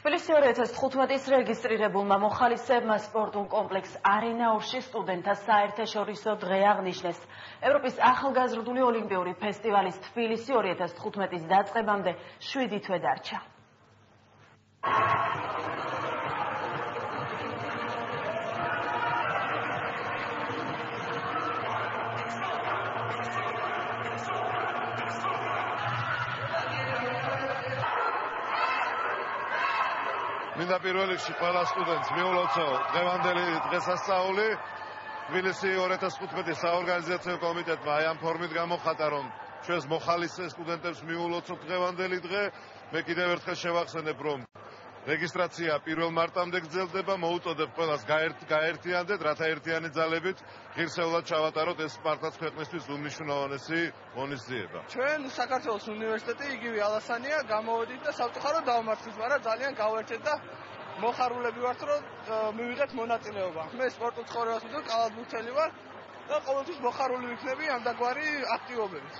თბილისი 2015-ის რეგისტრირებულმა მოხალისეებმა სპორტულ კომპლექს არენაურში სტუდენტთა საერთაშორისო დღე აღნიშნეს. ევროპის ახალგაზრდული ოლიმპიური ფესტივალის თბილისი 2015-ის დაწყებამდე 7 თვე დარჩა. მინდა პირველ რიგში ყველა სტუდენტს მიულოცო დღევანდელი დღესასწაული. თბილისი 2015-ის საორგანიზაციო კომიტეტმა აი ამ ფორმით გამოხატა, რომ ჩვენს მოხალისე სტუდენტებს მიულოცოთ დღევანდელი დღე. მე კიდევ ერთხელ შევახსენებ, რომ რეგისტრაცია 1 მარტამდე გრძელდება, მოუწოდებ ყველას გაერთიანდეთ, რათა ერთიანი ძალებით ღირსეულად ჩავატაროთ ეს მართლაც ქვეყნისთვის უმნიშვნელოვანესი ღონისძიება. ჩვენ საქართველოს უნივერსიტეტი იგივე ალასანია გამოვედით და სამწუხაროდ დავმარცხეთ, მაგრამ ძალიან გავერთეთ და მოხარულები ვართ, რომ მივიღეთ მონაწილეობა. მე სპორტულ ცხოვრებას ვიდო, კალათბურთელი ვარ და ყოველთვის მოხარული ვიქნები ამ დაგვარი აქტივობებით.